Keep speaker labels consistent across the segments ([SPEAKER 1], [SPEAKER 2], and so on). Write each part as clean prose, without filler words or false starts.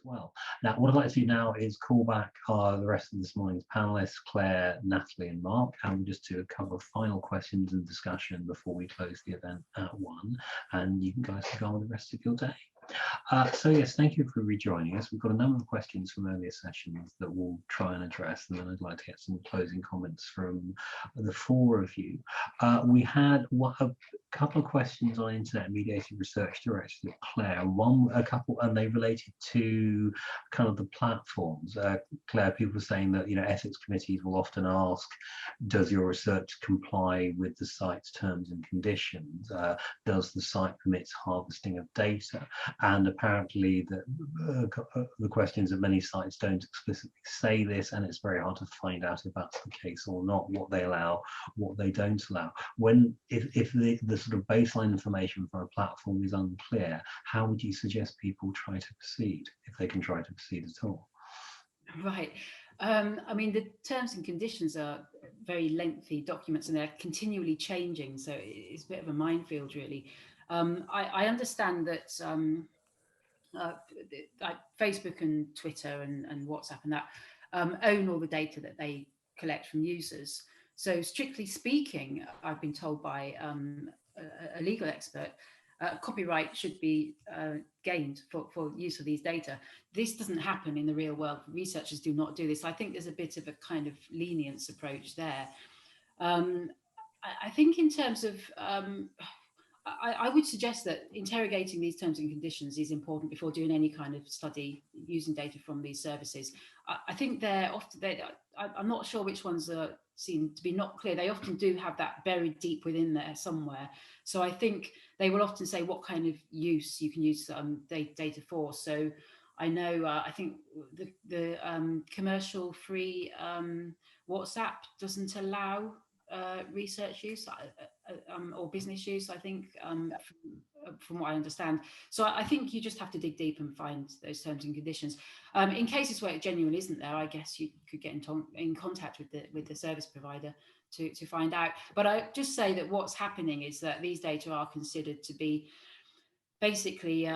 [SPEAKER 1] well. Now, what I'd like to do now is call back the rest of this morning's panelists, Claire, Natalie and Mark, and just do a couple of final questions and discussion before we close the event at 1, and you guys can go on with the rest of your day. So yes, thank you for rejoining us. We've got a number of questions from earlier sessions that we'll try and address, and then I'd like to get some closing comments from the 4 of you. We had a couple of questions on internet mediated research directed at Claire. A couple, and they related to kind of the platforms. Claire, people saying that ethics committees will often ask, does your research comply with the site's terms and conditions? Does the site permit harvesting of data? And apparently the questions that many sites don't explicitly say this, and it's very hard to find out if that's the case or not, what they allow, what they don't allow. If the sort of baseline information for a platform is unclear, how would you suggest people try to proceed, if they can try to proceed at all?
[SPEAKER 2] Right. I mean, the terms and conditions are very lengthy documents and they're continually changing, so it's a bit of a minefield, really. I understand that like Facebook and Twitter and WhatsApp and that own all the data that they collect from users. So strictly speaking, I've been told by a legal expert, copyright should be gained for use of these data. This doesn't happen in the real world. Researchers do not do this. I think there's a bit of a kind of lenience approach there. I think in terms of I would suggest that interrogating these terms and conditions is important before doing any kind of study using data from these services. I think they're often, I'm not sure which ones seem to be not clear. They often do have that buried deep within there somewhere. So I think they will often say what kind of use you can use data for. So I know, I think the commercial free WhatsApp doesn't allow research use or business use, I think, from what I understand. So I think you just have to dig deep and find those terms and conditions. In cases where it genuinely isn't there, I guess you could get in contact with the service provider to find out. But I just say that what's happening is that these data are considered to be basically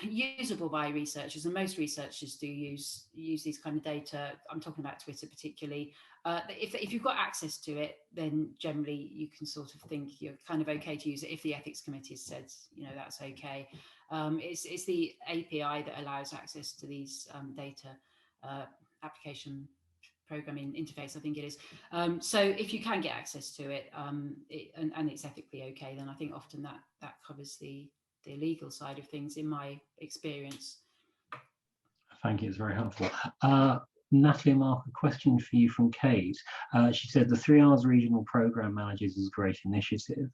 [SPEAKER 2] usable by researchers, and most researchers do use these kind of data. I'm talking about Twitter particularly. If you've got access to it, then generally you can sort of think you're kind of okay to use it if the ethics committee has said, that's okay. It's the API that allows access to these data application programming interface, I think it is. So if you can get access to it, and it's ethically okay, then I think often that covers the legal side of things, in my experience.
[SPEAKER 1] Thank you, it's very helpful. Natalie and Mark, a question for you from Kate. She said the 3Rs regional program managers is a great initiative.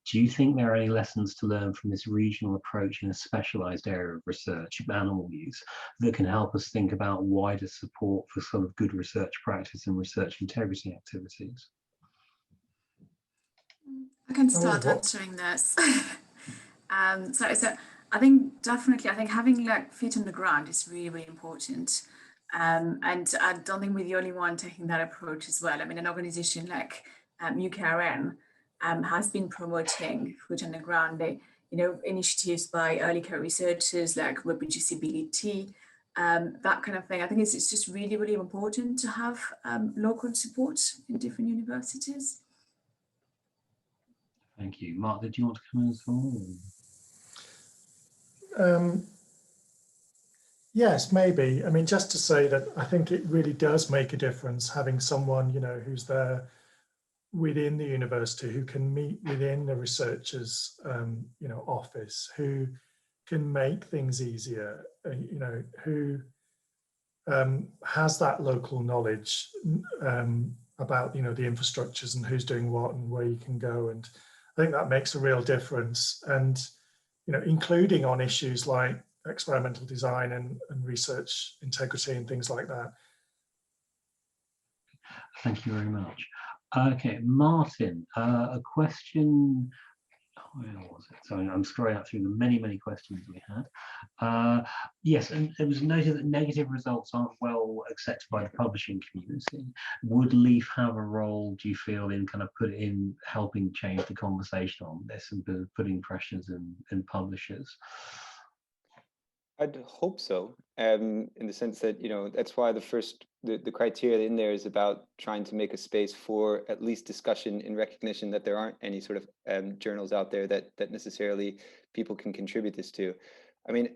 [SPEAKER 1] Do you think there are any lessons to learn from this regional approach in a specialized area of research, animal use, that can help us think about wider support for sort of good research practice and research integrity activities?
[SPEAKER 3] I can start answering this. So I think definitely, having like feet on the ground is really, really important. And I don't think we're the only one taking that approach as well. I mean, an organization like UKRM has been promoting foot on the ground, initiatives by early care researchers like reproducibility, that kind of thing. I think it's just really, really important to have local support in different universities.
[SPEAKER 1] Thank you. Mark, did you want to come in as well?
[SPEAKER 4] Yes, maybe. I mean, just to say that I think it really does make a difference having someone, who's there within the university, who can meet within the researcher's, office, who can make things easier, who has that local knowledge about, the infrastructures and who's doing what and where you can go. And I think that makes a real difference. And, including on issues like experimental design and research integrity and things like that.
[SPEAKER 1] Thank you very much. Okay, Martin, a question. Where was it? So I'm scrolling out through the many, many questions we had. Yes, and it was noted that negative results aren't well accepted by the publishing community. Would LEAF have a role, do you feel, in kind of helping change the conversation on this and putting pressures in publishers?
[SPEAKER 5] I'd hope so, in the sense that, you know, that's why the criteria in there is about trying to make a space for at least discussion in recognition that there aren't any sort of journals out there that necessarily people can contribute this to. I mean,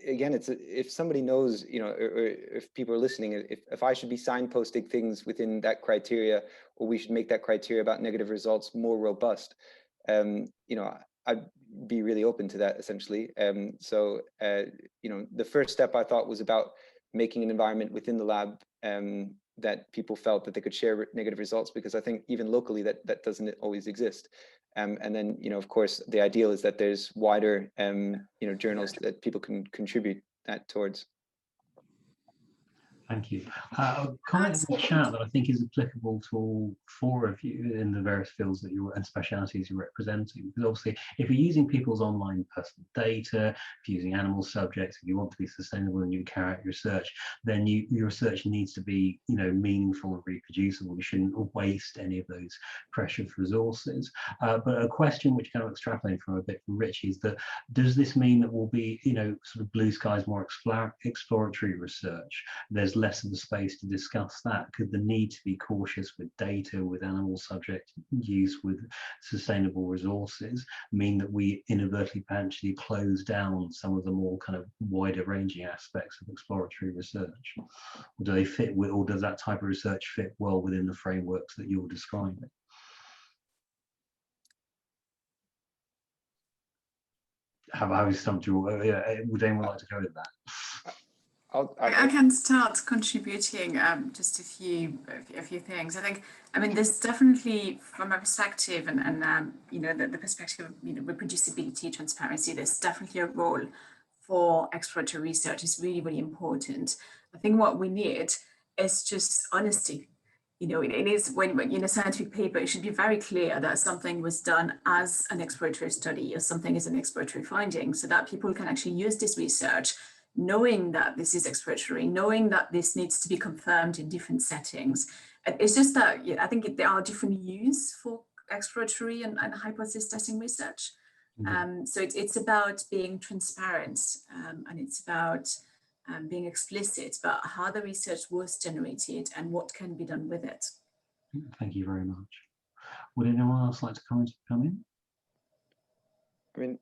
[SPEAKER 5] again, if somebody knows, you know, or if people are listening, if I should be signposting things within that criteria, or we should make that criteria about negative results more robust, you know, I'd be really open to that, essentially. So, you know, the first step I thought was about making an environment within the lab that people felt that they could share negative results, because I think even locally that doesn't always exist. And then, you know, of course, the ideal is that there's wider, you know, journals that people can contribute that towards.
[SPEAKER 1] Thank you. A comment in the chat that I think is applicable to all four of you in the various fields that you and specialities you're representing. Because obviously, if you're using people's online personal data, if you're using animal subjects, if you want to be sustainable and you carry out your research, then your research needs to be, you know, meaningful and reproducible. You shouldn't waste any of those precious resources. But a question which kind of extrapolating from a bit from Rich is that, does this mean that we'll be, you know, sort of blue skies, more exploratory research? There's less of the space to discuss that. Could the need to be cautious with data, with animal subject use, with sustainable resources mean that we inadvertently potentially close down some of the more kind of wider ranging aspects of exploratory research? Or do they fit with, or does that type of research fit well within the frameworks that you're describing? Have I stumped you? Would anyone like to go with that?
[SPEAKER 3] I can start contributing just a few things. I mean, there's definitely, from a perspective and you know, the perspective of, you know, reproducibility, transparency, there's definitely a role for exploratory research. Is really, really important. I think what we need is just honesty. You know, it is when in a scientific paper, it should be very clear that something was done as an exploratory study or something is an exploratory finding, so that people can actually use this research knowing that this is exploratory, knowing that this needs to be confirmed in different settings. It's just that, yeah, I think there are different use for exploratory and hypothesis testing research. So it's about being transparent and it's about being explicit about how the research was generated and what can be done with it.
[SPEAKER 1] Thank you very much. Would anyone else like to come in?
[SPEAKER 5] I mean,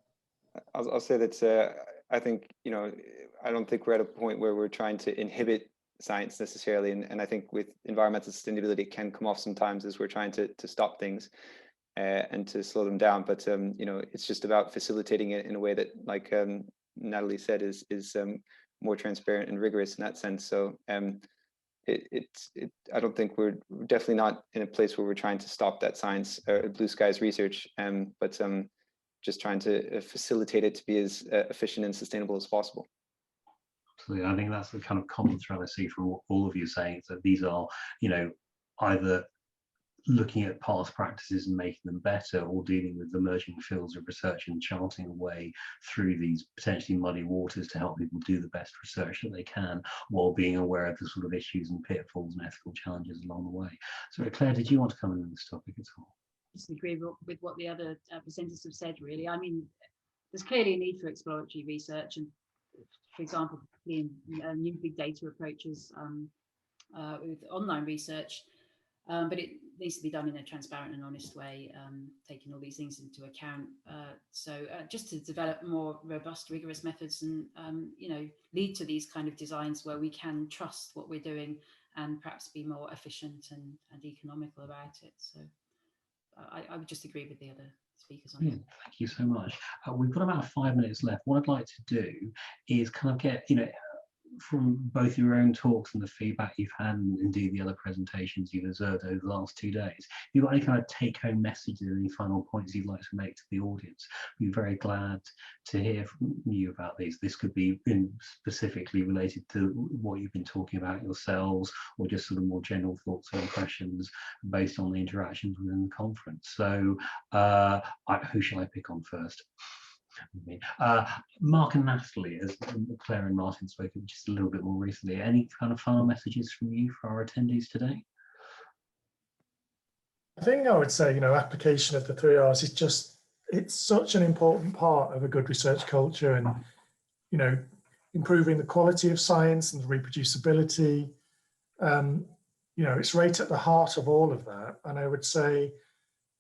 [SPEAKER 5] I'll say that I think, you know, I don't think we're at a point where we're trying to inhibit science necessarily. And I think with environmental sustainability, it can come off sometimes as we're trying to stop things and to slow them down. But, you know, it's just about facilitating it in a way that, like Natalie said, is more transparent and rigorous in that sense. So I don't think we're definitely not in a place where we're trying to stop that science or blue skies research, but just trying to facilitate it to be as efficient and sustainable as possible.
[SPEAKER 1] Absolutely. I think that's the kind of common thread I see from all of you saying, that these are, you know, either looking at past practices and making them better, or dealing with emerging fields of research and charting a way through these potentially muddy waters to help people do the best research that they can, while being aware of the sort of issues and pitfalls and ethical challenges along the way. So Claire, did you want to come in on this topic at all?
[SPEAKER 2] Just agree with what the other presenters have said, really. I mean, there's clearly a need for exploratory research, and for example, in new big data approaches with online research, but it needs to be done in a transparent and honest way, taking all these things into account. So just to develop more robust, rigorous methods and, you know, lead to these kind of designs where we can trust what we're doing and perhaps be more efficient and economical about it. So I would just agree with the other speakers on that.
[SPEAKER 1] Thank you so much. We've got about 5 minutes left. What I'd like to do is kind of get, you know, from both your own talks and the feedback you've had, and indeed the other presentations you've observed over the last 2 days, if you've got any kind of take-home messages, any final points you'd like to make to the audience, we're very glad to hear from you about these. This could be specifically related to what you've been talking about yourselves, or just sort of more general thoughts or impressions based on the interactions within the conference. So who shall I pick on first? Mark and Natalie, as Claire and Martin spoke just a little bit more recently, any kind of final messages from you for our attendees today?
[SPEAKER 4] I think I would say, you know, application of the 3 R's is it's such an important part of a good research culture. And, you know, improving the quality of science and the reproducibility. It's right at the heart of all of that. And I would say,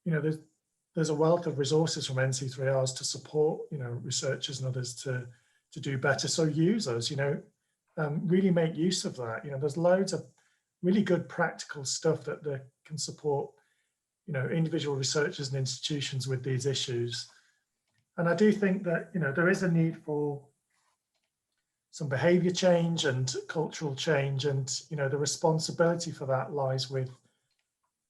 [SPEAKER 4] there's a wealth of resources from NC3Rs to support, researchers and others to do better. So users, really make use of that. There's loads of really good practical stuff that can support, individual researchers and institutions with these issues. And I do think that, there is a need for some behavior change and cultural change, and, the responsibility for that lies with,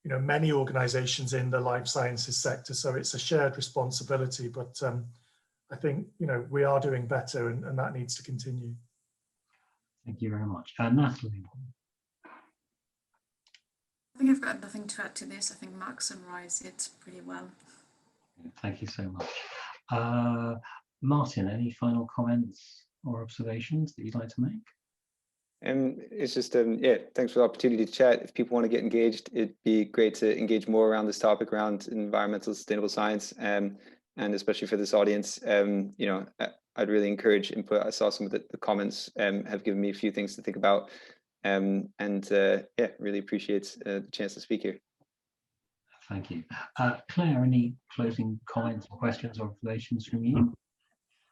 [SPEAKER 4] many organizations in the life sciences sector. So it's a shared responsibility, but I think, we are doing better, and that needs to continue.
[SPEAKER 1] Thank you very much. Natalie.
[SPEAKER 3] I think I've got nothing to add to this. I think Mark summarised it pretty well.
[SPEAKER 1] Thank you so much. Martin, any final comments or observations that you'd like to make?
[SPEAKER 5] It's just, yeah, thanks for the opportunity to chat. If people want to get engaged, it'd be great to engage more around this topic, around environmental sustainable science, and especially for this audience, I'd really encourage input. I saw some of the comments have given me a few things to think about, and yeah, really appreciate the chance to speak here.
[SPEAKER 1] Thank you. Claire, any closing comments or questions or observations from you?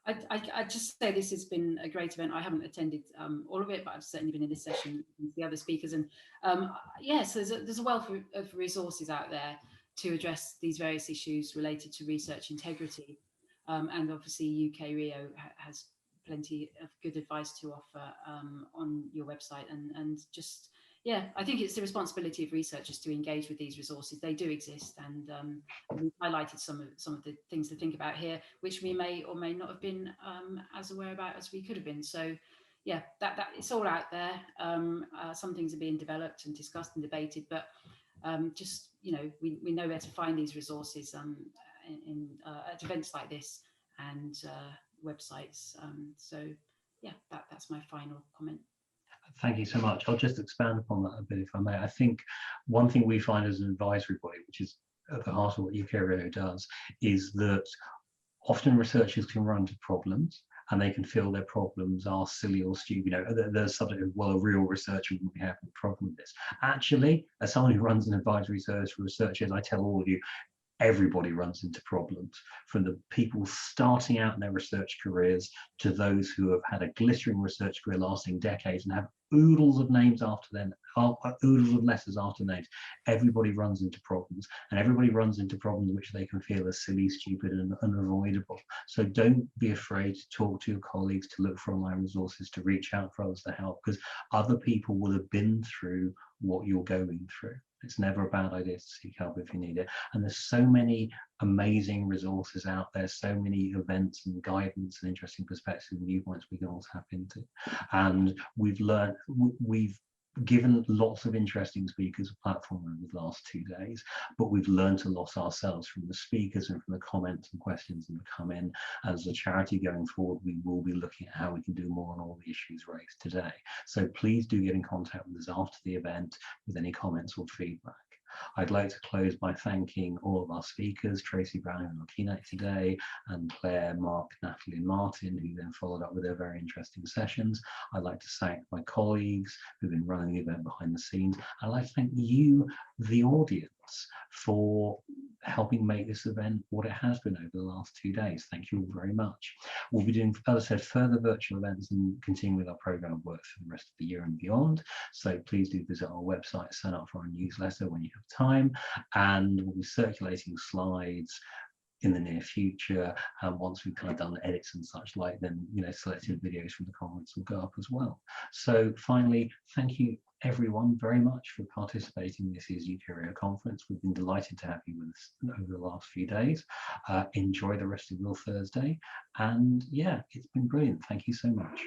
[SPEAKER 2] I just say this has been a great event. I haven't attended all of it, but I've certainly been in this session with the other speakers. And yes, there's a wealth of resources out there to address these various issues related to research integrity. And obviously UK Rio has plenty of good advice to offer on your website. And just, yeah, I think it's the responsibility of researchers to engage with these resources. They do exist, and we've highlighted some of the things to think about here, which we may or may not have been as aware about as we could have been. So, yeah, that it's all out there. Some things are being developed and discussed and debated, but just, we know where to find these resources at events like this and websites. So, yeah, that's my final comment.
[SPEAKER 1] Thank you so much. I'll just expand upon that a bit, if I may. I think one thing we find as an advisory body, which is at the heart of what UK Rio does, is that often researchers can run into problems and they can feel their problems are silly or stupid. The subject of, well, a real researcher wouldn't be having a problem with this. Actually, as someone who runs an advisory service for researchers, I tell all of you, everybody runs into problems, from the people starting out in their research careers to those who have had a glittering research career lasting decades and have oodles of names after them, oodles of letters after names. Everybody runs into problems, and everybody runs into problems which they can feel are silly, stupid, and unavoidable. So don't be afraid to talk to your colleagues, to look for online resources, to reach out for others to help, because other people will have been through what you're going through. It's never a bad idea to seek help if you need it. And there's so many amazing resources out there, so many events and guidance and interesting perspectives and viewpoints we can all tap into. And we've given lots of interesting speakers a platform over the last 2 days, but we've learned a lot ourselves from the speakers and from the comments and questions that come in. As a charity going forward, we will be looking at how we can do more on all the issues raised today. So please do get in contact with us after the event with any comments or feedback. I'd like to close by thanking all of our speakers, Tracy Brown and our keynote today, and Claire, Mark, Natalie and Martin, who then followed up with their very interesting sessions. I'd like to thank my colleagues who've been running the event behind the scenes. I'd like to thank you, the audience, for helping make this event what it has been over the last 2 days. Thank you all very much. We'll be doing, as I said, further virtual events and continuing with our program of work for the rest of the year and beyond. So please do visit our website, sign up for our newsletter when you have time, and we'll be circulating slides in the near future. Once we've kind of done edits and such like, then selected videos from the conference will go up as well. So finally, thank you everyone very much for participating in this year's UK Rio conference. We've been delighted to have you with us over the last few days. Enjoy the rest of your Thursday, and yeah, it's been brilliant. Thank you so much.